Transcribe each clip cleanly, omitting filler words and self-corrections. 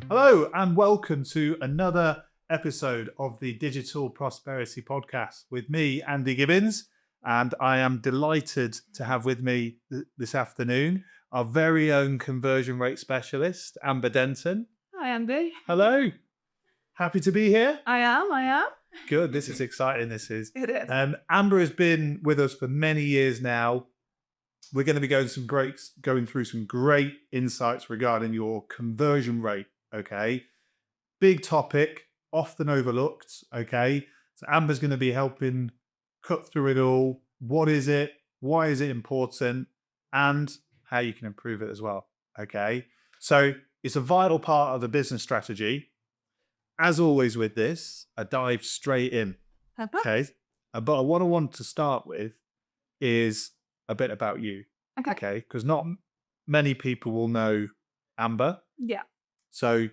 Hello and welcome to another episode of the Digital Prosperity Podcast with me, Andy Gibbins. And I am delighted to have with me this afternoon our very own conversion rate specialist, Amber Denton. Hi, Andy. Hello. Happy to be here. I am. Good. This is exciting. This is. It is. Amber has been with us for many years now. We're going to be going through some great insights regarding your conversion rate. Okay. Big topic, often overlooked. Okay. So Amber's going to be helping cut through it all. What is it? Why is it important? And how you can improve it as well. Okay. So it's a vital part of the business strategy. As always with this, I dive straight in. Okay. But what I want to start with is a bit about you. Okay. Because not many people will know Amber. Yeah. So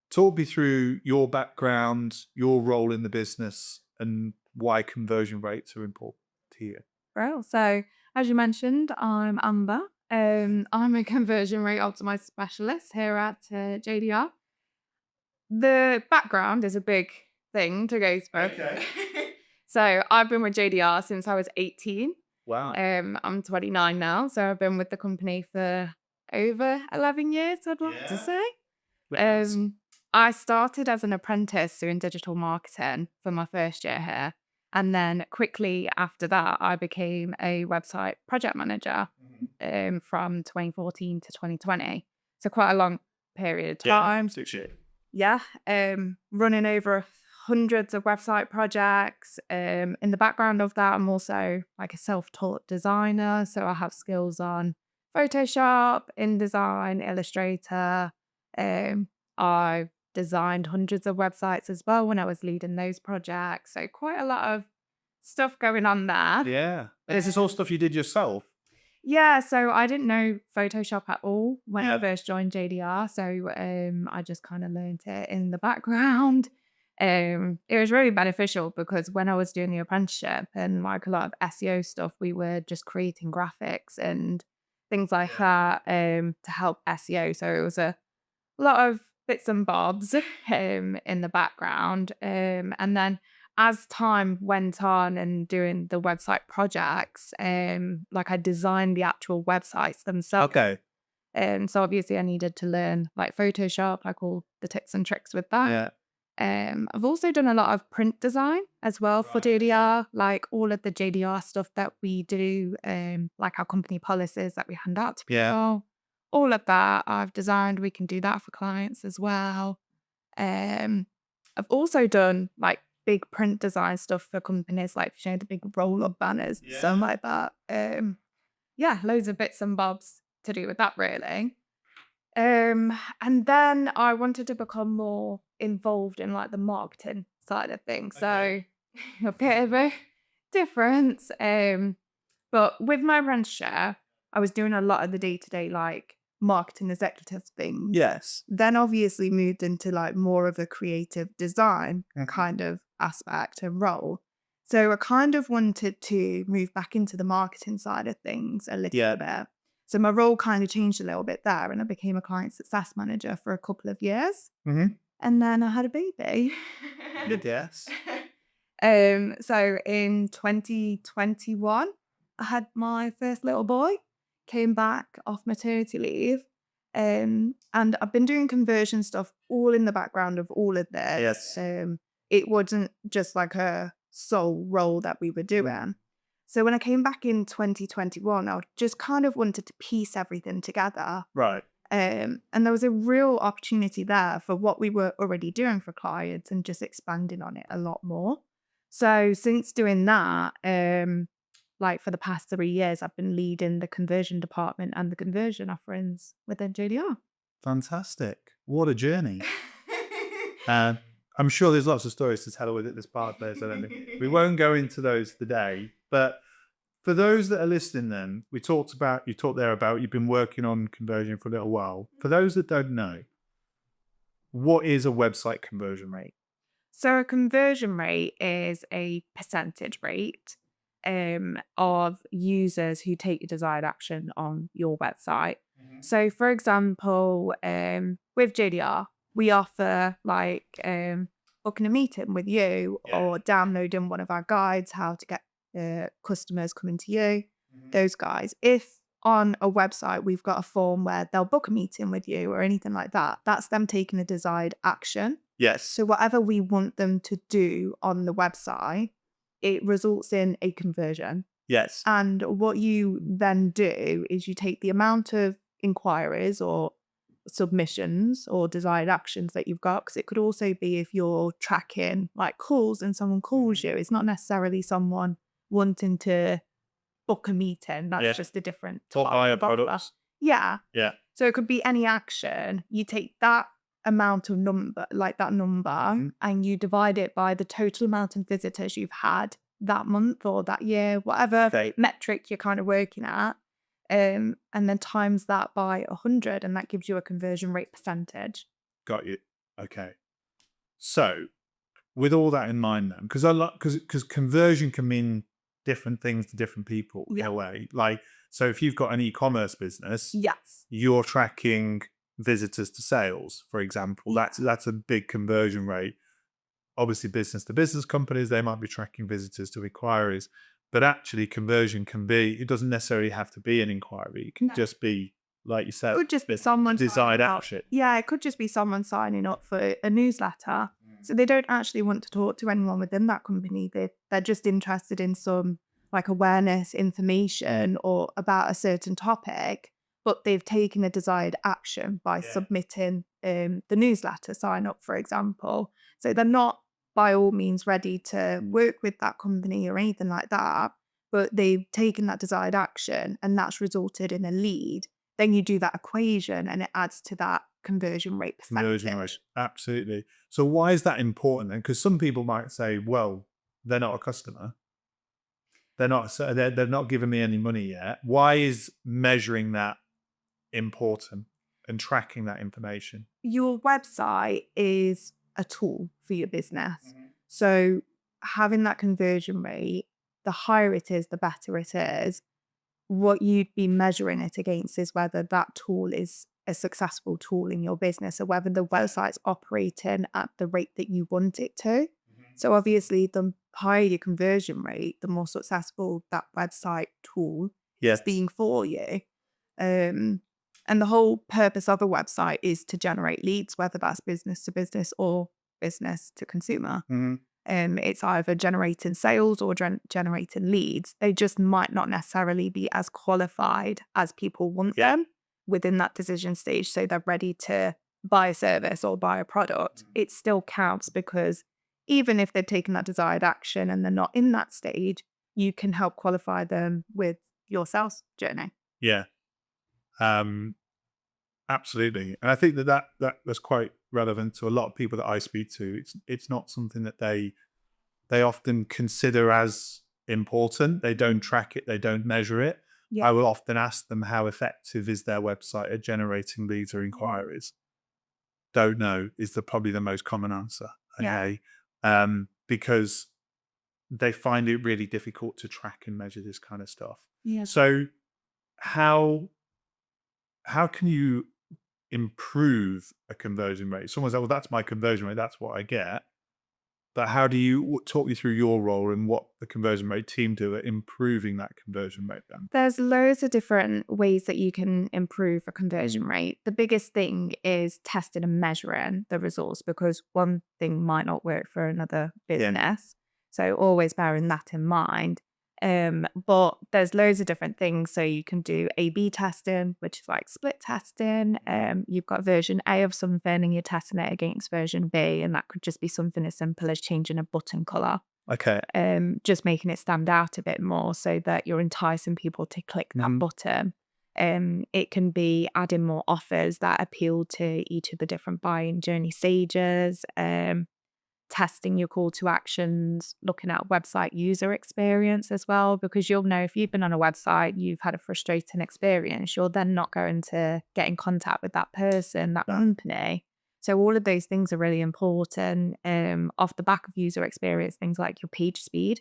talk me through your background, your role in the business, and why conversion rates are important to you. Well, so as you mentioned, I'm Amber. I'm a conversion rate optimized specialist here at JDR. The background is a big thing to go through. Okay. So I've been with JDR since I was 18. Wow. I'm 29 now, so I've been with the company for over 11 years, I'd like to say. Yes. I started as an apprentice doing digital marketing for my first year here. And then quickly after that, I became a website project manager from 2014 to 2020. So quite a long period of time. 6 years. Yeah. Running over hundreds of website projects. In the background of that, I'm also like a self-taught designer. So I have skills on Photoshop, InDesign, Illustrator. I designed hundreds of websites as well when I was leading those projects. So quite a lot of stuff going on there. Yeah. And is this all stuff you did yourself? Yeah, so I didn't know Photoshop at all when Yeah. I first joined JDR. So I just kind of learned it in the background. It was really beneficial because when I was doing the apprenticeship and like a lot of SEO stuff, we were just creating graphics and things like that to help SEO. So it was a lot of bits and bobs in the background. And then as time went on and doing the website projects, like I designed the actual websites themselves. Okay. So obviously I needed to learn like Photoshop, like all the tips and tricks with that. Yeah. I've also done a lot of print design as well for JDR, like all of the JDR stuff that we do, like our company policies that we hand out to people. Yeah. All of that I've designed. We can do that for clients as well. I've also done like big print design stuff for companies, like the big roll-up banners, something like that. Loads of bits and bobs to do with that, really. And then I wanted to become more involved in like the marketing side of things. Okay. So a bit of a difference. But with my apprenticeship, I was doing a lot of the day-to-day like marketing executive things. Yes. Then obviously moved into like more of a creative design kind of aspect and role. So I kind of wanted to move back into the marketing side of things a little bit. So my role kind of changed a little bit there and I became a client success manager for a couple of years. Mm-hmm. And then I had a baby. Good, yes. So in 2021, I had my first little boy, came back off maternity leave. And I've been doing conversion stuff all in the background of all of this. Yes. It wasn't just like a sole role that we were doing. So when I came back in 2021, I just kind of wanted to piece everything together. Right. And there was a real opportunity there for what we were already doing for clients and just expanding on it a lot more. So since doing that, like for the past 3 years, I've been leading the conversion department and the conversion offerings within JDR. Fantastic. What a journey. I'm sure there's lots of stories to tell with this part there. So we won't go into those today. But for those that are listening then, you talked there about you've been working on conversion for a little while. For those that don't know, what is a website conversion rate? So a conversion rate is a percentage rate of users who take your desired action on your website. So for example, with JDR, we offer like booking a meeting with you Yeah. or downloading one of our guides, how to get customers coming to you, those guys. If on a website we've got a form where they'll book a meeting with you or anything like that, that's them taking a desired action. Yes. So whatever we want them to do on the website, it results in a conversion. Yes. And what you then do is you take the amount of inquiries or submissions or desired actions that you've got, because it could also be if you're tracking like calls and someone calls you, it's not necessarily someone wanting to book a meeting. That's Yeah. just a different Or type hire of offer. products. Yeah. Yeah. So it could be any action. You take that amount of number, like that number, and you divide it by the total amount of visitors you've had that month or that year, whatever metric you're kind of working at, and then times that by 100, and that gives you a conversion rate percentage. Got you. Okay. So with all that in mind then, because conversion can mean different things to different people in a way. Like, so if you've got an e-commerce business, Yes. you're tracking visitors to sales, for example. That's a big conversion rate. Obviously, business to business companies, they might be tracking visitors to inquiries, but actually conversion can be, it doesn't necessarily have to be an inquiry. It can just be, like you said, Could just be someone desired signing up. action. Yeah, it could just be someone signing up for a newsletter. So they don't actually want to talk to anyone within that company. They're just interested in some like awareness information or about a certain topic, but they've taken a desired action by submitting the newsletter sign up, for example. So they're not by all means ready to work with that company or anything like that, but they've taken that desired action and that's resulted in a lead. Then you do that equation and it adds to that conversion rate percentage. Conversion rate. Absolutely. So why is that important then? Because some people might say, well, they're not a customer. They're not giving me any money yet. Why is measuring that important and tracking that information? Your website is a tool for your business. So having that conversion rate, the higher it is, the better it is. What you'd be measuring it against is whether that tool is a successful tool in your business or whether the website's operating at the rate that you want it to. So obviously, the higher your conversion rate, the more successful that website tool is being for you. And the whole purpose of a website is to generate leads, whether that's business to business or business to consumer. It's either generating sales or generating leads. They just might not necessarily be as qualified as people want them within that decision stage. So they're ready to buy a service or buy a product. It still counts because even if they've taken that desired action and they're not in that stage, you can help qualify them with your sales journey. Yeah. Absolutely. And I think that's quite relevant to a lot of people that I speak to. It's not something that they often consider as important. They don't track it, they don't measure it. Yeah. I will often ask them, how effective is their website at generating leads or inquiries? Don't know is probably the most common answer. Okay. Because they find it really difficult to track and measure this kind of stuff. Yeah. So how can you improve a conversion rate? Someone's like, well, that's my conversion rate, that's what I get. But how do you talk me through your role and what the conversion rate team do at improving that conversion rate then? There's loads of different ways that you can improve a conversion rate. The biggest thing is testing and measuring the results because one thing might not work for another business. So always bearing that in mind. But there's loads of different things. So you can do A/B testing, which is like split testing. You've got version A of something and you're testing it against version B. And that could just be something as simple as changing a button color. Okay. Just making it stand out a bit more so that you're enticing people to click that button. It can be adding more offers that appeal to each of the different buying journey stages. Testing your call to actions, looking at website user experience as well, because you'll know if you've been on a website, you've had a frustrating experience, you're then not going to get in contact with that person, that company. So all of those things are really important. Off the back of user experience, things like your page speed.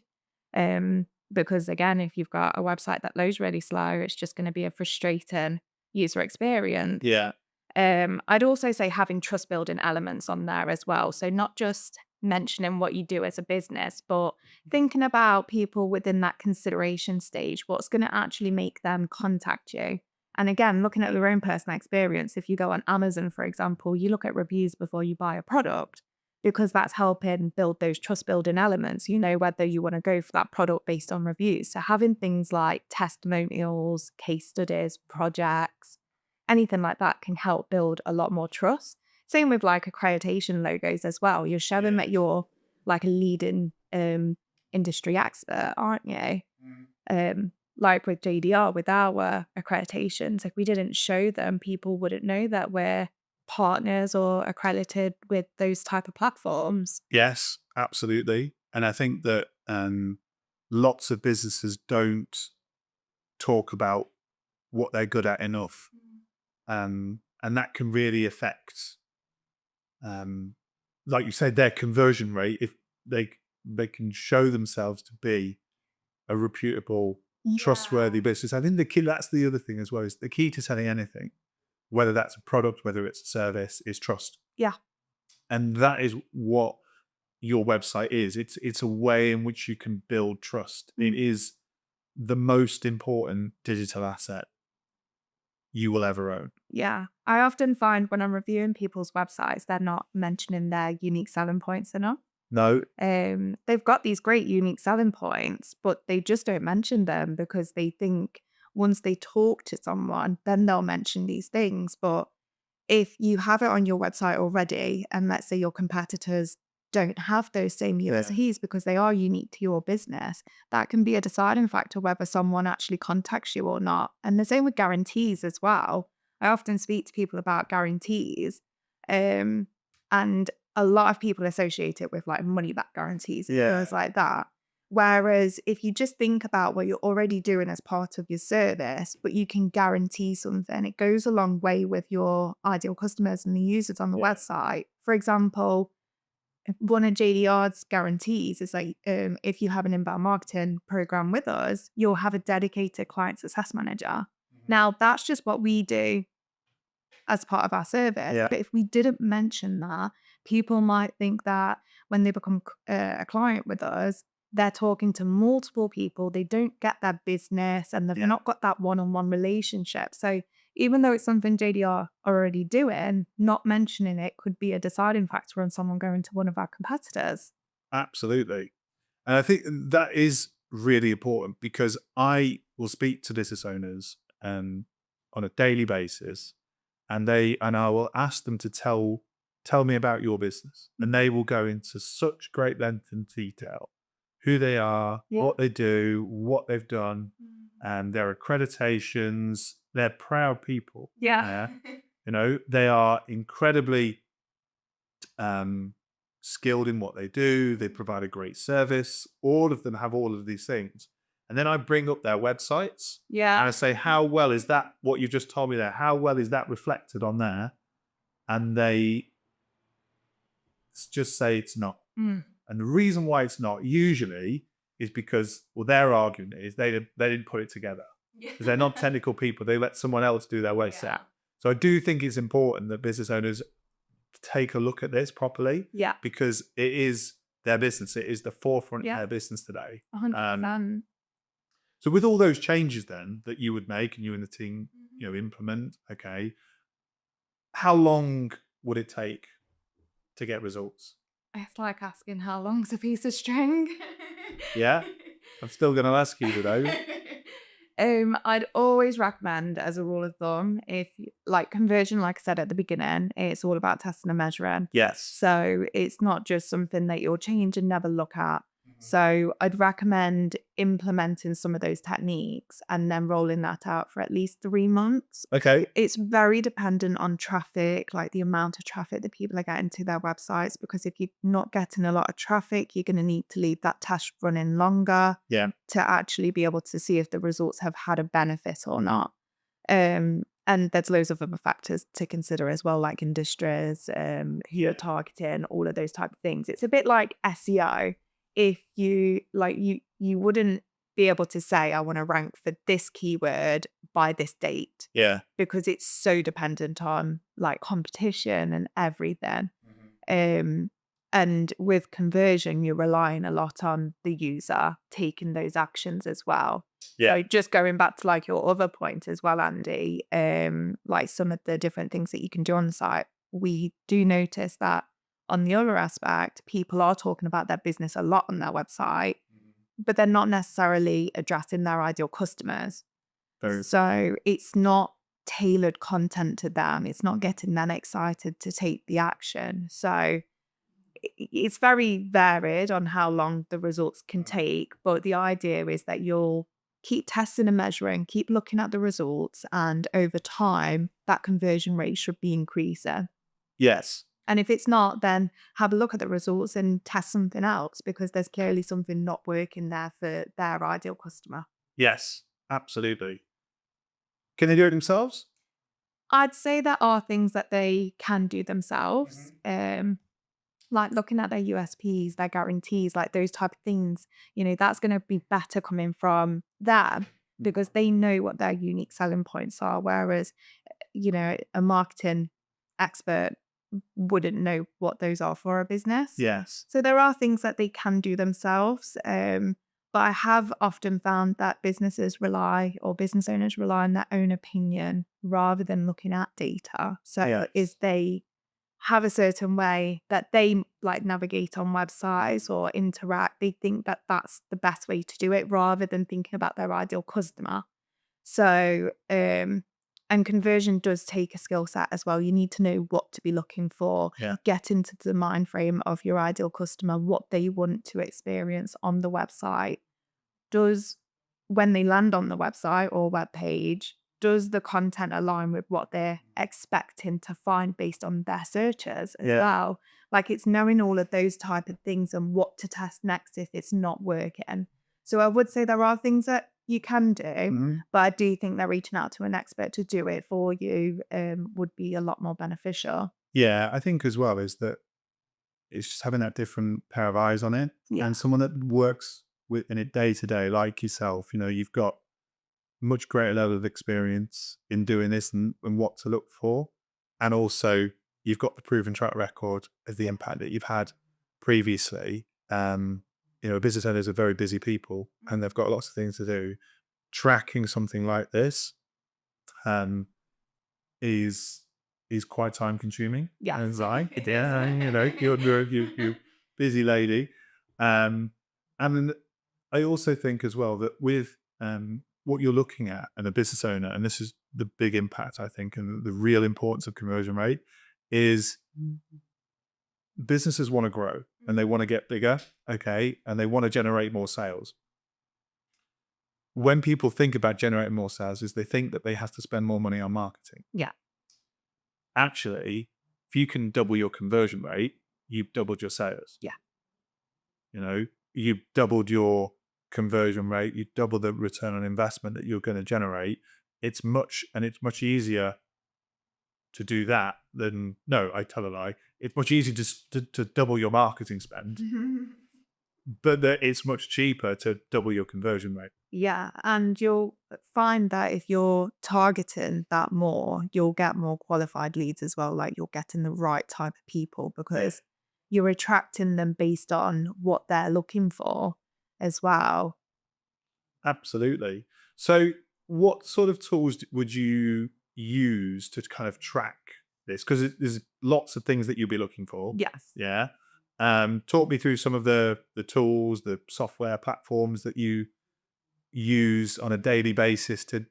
Because again, if you've got a website that loads really slow, it's just going to be a frustrating user experience. Yeah. I'd also say having trust building elements on there as well. So not just mentioning what you do as a business, but thinking about people within that consideration stage, what's going to actually make them contact you. And again, looking at their own personal experience, if you go on Amazon, for example, you look at reviews before you buy a product because that's helping build those trust building elements. You know whether you want to go for that product based on reviews. So having things like testimonials, case studies, projects, anything like that can help build a lot more trust. Same with like accreditation logos as well. You're showing that you're like a leading industry expert, aren't you? Like with JDR, with our accreditations, if we didn't show them, people wouldn't know that we're partners or accredited with those type of platforms. Yes, absolutely. And I think that lots of businesses don't talk about what they're good at enough. And that can really affect, um, like you said, their conversion rate. If they can show themselves to be a reputable, trustworthy business. I think that's the other thing as well, is the key to selling anything, whether that's a product, whether it's a service, is trust. Yeah. And that is what your website is. It's a way in which you can build trust. It is the most important digital asset you will ever own. Yeah. I often find when I'm reviewing people's websites, they're not mentioning their unique selling points enough. No, They've got these great unique selling points, but they just don't mention them because they think once they talk to someone, then they'll mention these things. But if you have it on your website already, and let's say your competitors don't have those same USPs because they are unique to your business, that can be a deciding factor whether someone actually contacts you or not. And the same with guarantees as well. I often speak to people about guarantees, and a lot of people associate it with like money back guarantees and things like that. Whereas if you just think about what you're already doing as part of your service, but you can guarantee something, it goes a long way with your ideal customers and the users on the website. For example, one of JDR's guarantees is like, if you have an inbound marketing program with us, you'll have a dedicated client success manager. Now, that's just what we do as part of our service. Yeah. But if we didn't mention that, people might think that when they become a client with us, they're talking to multiple people. They don't get their business and they've not got that one-on-one relationship. So even though it's something JDR are already doing, not mentioning it could be a deciding factor on someone going to one of our competitors. absolutely. And I think that is really important, because I will speak to business owners on a daily basis, and I will ask them to tell me about your business, and they will go into such great length and detail who they are, what they do, what they've done, and their accreditations. They're proud people. Yeah. They are incredibly skilled in what they do. They provide a great service. All of them have all of these things. And then I bring up their websites and I say, how well is that, what you just told me there? How well is that reflected on there? And they just say it's not. Mm. And the reason why it's not usually is because, well, their argument is they didn't put it together. Because they're not technical people. They let someone else do their website. So I do think it's important that business owners take a look at this properly. Yeah. Because it is their business. It is the forefront of their business today. 100%. So with all those changes then that you would make and you and the team, implement, okay, how long would it take to get results? It's like asking how long's a piece of string. Yeah? I'm still going to ask you though. I'd always recommend, as a rule of thumb, if like conversion, like I said at the beginning, it's all about testing and measuring. Yes. So it's not just something that you'll change and never look at. So I'd recommend implementing some of those techniques and then rolling that out for at least 3 months. Okay. It's very dependent on traffic, like the amount of traffic that people are getting to their websites, because if you're not getting a lot of traffic, you're going to need to leave that test running longer to actually be able to see if the results have had a benefit or not. And there's loads of other factors to consider as well, like industries, who you're targeting, all of those type of things. It's a bit like SEO. If you wouldn't be able to say, I want to rank for this keyword by this date, Yeah. because it's so dependent on like competition and everything. Um, and with conversion, you're relying a lot on the user taking those actions as well. Yeah. So just going back to like your other point as well, Andy, like some of the different things that you can do on the site, we do notice that on the other aspect, people are talking about their business a lot on their website, but they're not necessarily addressing their ideal customers. Very. So it's not tailored content to them. It's not getting them excited to take the action. So it's very varied on how long the results can take. But the idea is that you'll keep testing and measuring, keep looking at the results, and over time, that conversion rate should be increasing. Yes. And if it's not, then have a look at the results and test something else, because there's clearly something not working there for their ideal customer. Yes. Absolutely. Can they do it themselves? I'd say there are things that they can do themselves. Like looking at their USPs, their guarantees, like those type of things, that's going to be better coming from them because they know what their unique selling points are. Whereas, a marketing expert wouldn't know what those are for a business. Yes. So there are things that they can do themselves. But I have often found that business owners rely on their own opinion rather than looking at data. So Yeah. is they have a certain way that they like navigate on websites or interact. They think that that's the best way to do it rather than thinking about their ideal customer. So, and conversion does take a skill set as well. You need to know what to be looking for, Yeah. get into the mind frame of your ideal customer, what they want to experience on the website. When they land on the website or web page, does the content align with what they're expecting to find based on their searches as Yeah. well? Like it's knowing all of those type of things and what to test next if it's not working. So I would say there are things that you can do, Mhm. but I do think that reaching out to an expert to do it for you would be a lot more beneficial. Yeah. I think as well is that it's just having that different pair of eyes on it, Yeah. and someone that works in it day to day, like yourself. You've got much greater level of experience in doing this and what to look for, and also you've got the proven track record of the impact that you've had previously. Business owners are very busy people, and they've got lots of things to do. Tracking something like this um, is quite time consuming. Yes. And like, It yeah, is. you busy lady. And then I also think as well that with what you're looking at and a business owner, and this is the big impact I think, and the real importance of conversion rate is businesses want to grow and they want to get bigger, okay, and they want to generate more sales. When people think about generating more sales, is they think that they have to spend more money on marketing. Yeah. Actually, if you can double your conversion rate, you've doubled your sales. Yeah. You've doubled your conversion rate, you double the return on investment that you're going to generate. It's much easier to do that than, no, I tell a lie. It's much easier to double your marketing spend, but that it's much cheaper to double your conversion rate. Yeah, and you'll find that if you're targeting that more, you'll get more qualified leads as well. Like you're getting the right type of people because you're attracting them based on what they're looking for as well. Absolutely. So, what sort of tools would you use to kind of track this? Because there's lots of things that you'll be looking for. Yes. Yeah. Talk me through some of the tools, the software platforms that you use on a daily basis to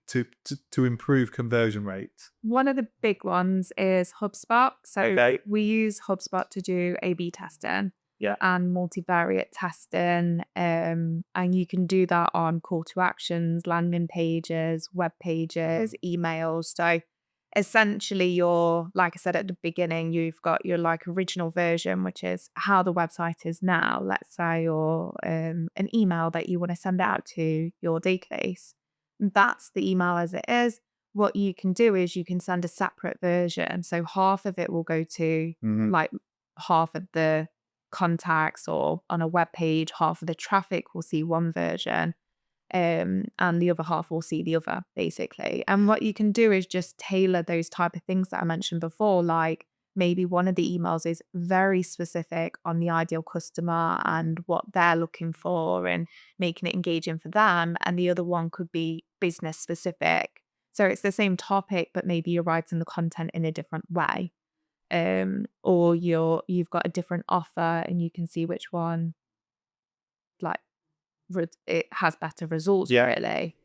improve conversion rates. One of the big ones is HubSpot. So Okay. we use HubSpot to do A/B testing. Yeah. And multivariate testing. And you can do that on call to actions, landing pages, web pages, emails. So essentially like I said at the beginning, you've got your like original version, which is how the website is now, let's say, or an email that you want to send out to your database. That's the email as it is. What you can do is you can send a separate version. So half of it will go to like half of the contacts, or on a web page, half of the traffic will see one version. and the other half will see the other, basically. And what you can do is just tailor those type of things that I mentioned before, like maybe one of the emails is very specific on the ideal customer and what they're looking for and making it engaging for them, and the other one could be business specific. So it's the same topic, but maybe you're writing the content in a different way. Or you've got a different offer and you can see which one like it has better results, Yeah. really.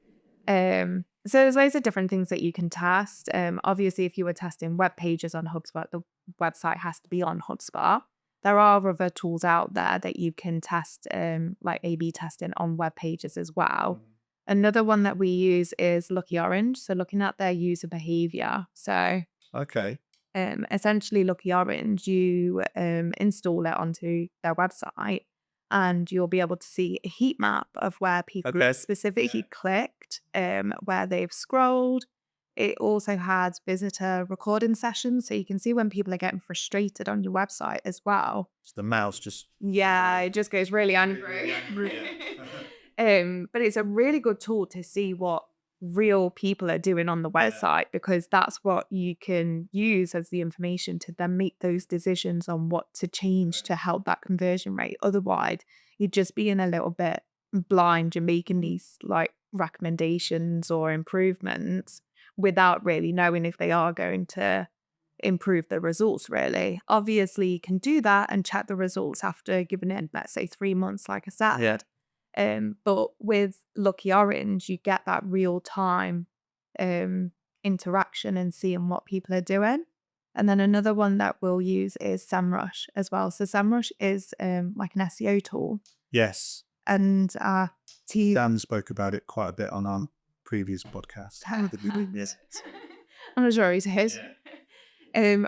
So there's loads of different things that you can test. Obviously, if you were testing web pages on HubSpot, the website has to be on HubSpot. There are other tools out there that you can test, like A/B testing on web pages as well. Another one that we use is Lucky Orange. So looking at their user behavior. So Okay. essentially, Lucky Orange, you install it onto their website and you'll be able to see a heat map of where people Okay. specifically clicked, where they've scrolled. It also has visitor recording sessions, so you can see when people are getting frustrated on your website as well. So the mouse just Yeah, it just goes really angry. But it's a really good tool to see what real people are doing on the website because that's what you can use as the information to then make those decisions on what to change to help that conversion rate. Otherwise, you're just being a little bit blind. You're making these like recommendations or improvements without really knowing if they are going to improve the results, really. Obviously, you can do that and check the results after giving it, let's say, 3 months, like I said. Yeah. But with Lucky Orange, you get that real time interaction and seeing what people are doing. And then another one that we'll use is SEMrush as well. So SEMrush is like an SEO tool. Yes. And Dan spoke about it quite a bit on our previous podcast. I'm sure he's his.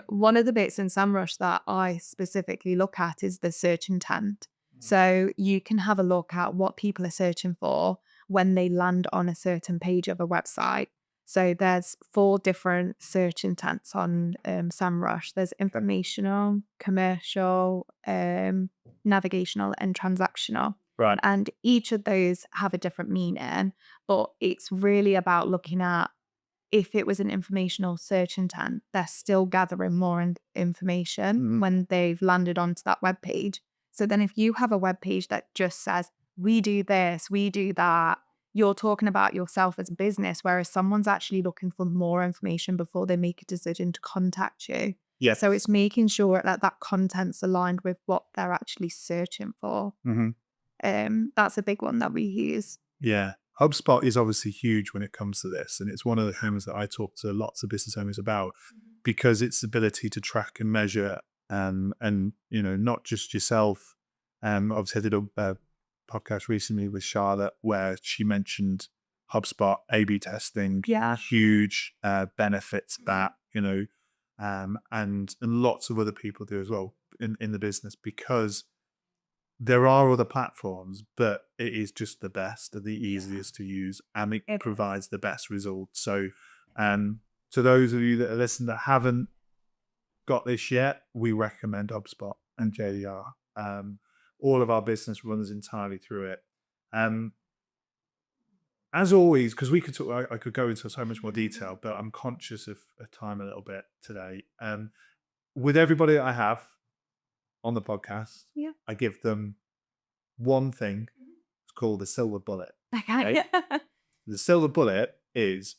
One of the bits in SEMrush that I specifically look at is the search intent. So you can have a look at what people are searching for when they land on a certain page of a website. So there's 4 different search intents on SEMrush. There's informational, commercial, navigational, and transactional. Right. And each of those have a different meaning, but it's really about looking at if it was an informational search intent, they're still gathering more information when they've landed onto that web page. So then if you have a web page that just says, we do this, we do that, you're talking about yourself as a business, whereas someone's actually looking for more information before they make a decision to contact you. Yes. So it's making sure that that content's aligned with what they're actually searching for. That's a big one that we use. Yeah. HubSpot is obviously huge when it comes to this. And it's one of the things that I talk to lots of business owners about because its ability to track and measure and not just yourself. Obviously, I did a podcast recently with Charlotte where she mentioned HubSpot A/B testing. Yeah. Huge benefits that, and lots of other people do as well in the business because there are other platforms, but it is just the best and the easiest to use, and it provides the best results. So, to those of you that are listening that haven't got this yet, we recommend HubSpot and JDR. All of our business runs entirely through it. As always, because we could talk, I could go into so much more detail, but I'm conscious of time a little bit today. With everybody that I have on the podcast, I give them one thing. It's called the silver bullet. Okay. The silver bullet is,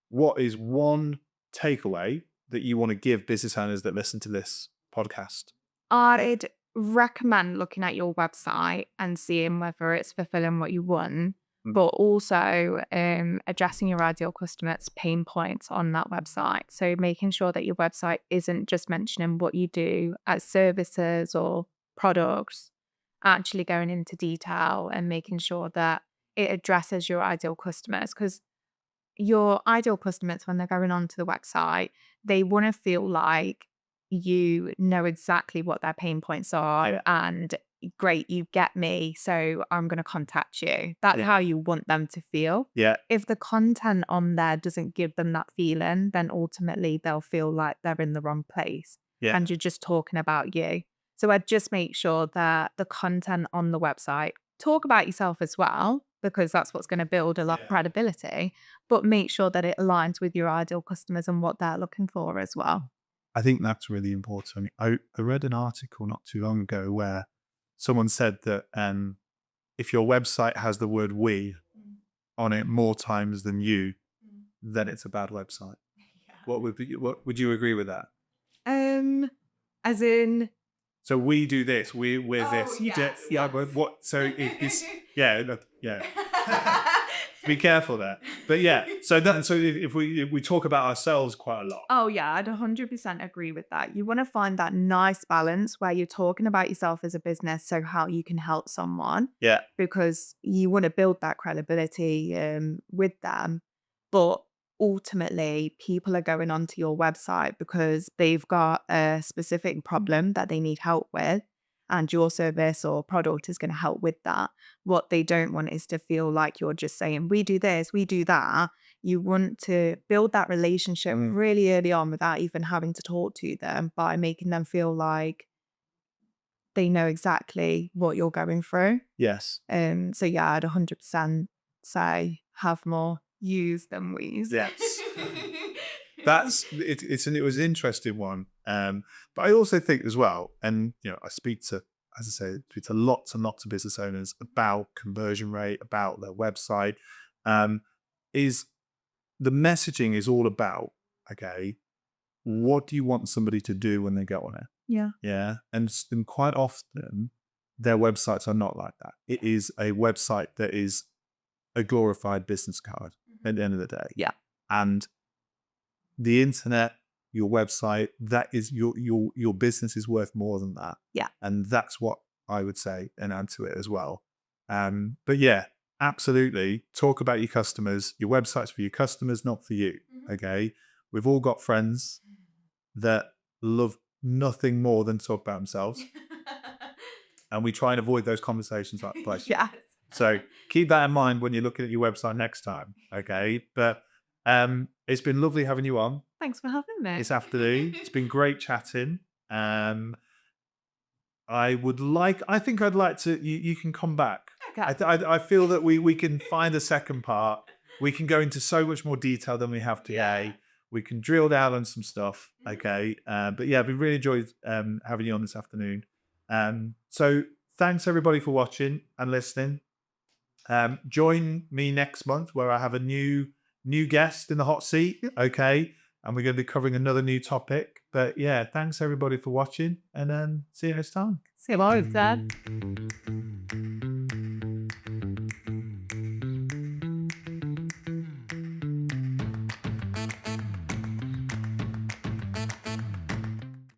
what is one takeaway that you want to give business owners that listen to this podcast? I'd recommend looking at your website and seeing whether it's fulfilling what you want, but also addressing your ideal customers' pain points on that website. So making sure that your website isn't just mentioning what you do as services or products, actually going into detail and making sure that it addresses your ideal customers. Because your ideal customers, when they're going onto the website, they want to feel like you know exactly what their pain points are and great, you get me, so I'm going to contact you. That's how you want them to feel. Yeah. If the content on there doesn't give them that feeling, then ultimately they'll feel like they're in the wrong place and you're just talking about you. So I'd just make sure that the content on the website, talk about yourself as well, because that's what's going to build a lot of credibility, but make sure that it aligns with your ideal customers and what they're looking for as well. I think that's really important. I read an article not too long ago where someone said that if your website has the word "we" on it more times than you, then it's a bad website. What would you agree with that? As in, So we do this. We're this. yes, Yeah, but what? So it's yeah, yeah. Be careful there. But yeah. So if we talk about ourselves quite a lot. Oh, yeah, I'd 100% agree with that. You want to find that nice balance where you're talking about yourself as a business, so how you can help someone, Yeah. because you want to build that credibility with them. But ultimately, people are going onto your website because they've got a specific problem that they need help with, and your service or product is going to help with that. What they don't want is to feel like you're just saying, we do this, we do that. You want to build that relationship really early on without even having to talk to them, by making them feel like they know exactly what you're going through. Yes. So yeah, I'd 100% say have more yous than we's. Yes. It was an interesting one. But I also think as well, and I speak to, as I say, speak to lots and lots of business owners about conversion rate, about their website. Is the messaging is all about, okay, what do you want somebody to do when they get on it? Yeah. Yeah. And quite often their websites are not like that. It is a website that is a glorified business card at the end of the day. Yeah. And the internet, your website, that is your business is worth more than that. Yeah. And that's what I would say and add to it as well. But yeah, absolutely. Talk about your customers. Your website's for your customers, not for you. Okay. We've all got friends that love nothing more than talk about themselves. And we try and avoid those conversations like place. Yes. So keep that in mind when you're looking at your website next time. Okay. But it's been lovely having you on Thanks for having me. this afternoon. It's been great chatting. I think I'd like to, you can come back. Okay. I feel that we can find a second part. We can go into so much more detail than we have today. Yeah. We can drill down on some stuff. Okay. But yeah, we really enjoyed having you on this afternoon. So thanks everybody for watching and listening. Join me next month where I have a new guest in the hot seat. Okay. And we're going to be covering another new topic. But yeah, thanks everybody for watching, and then see you next time. See you later, Dad.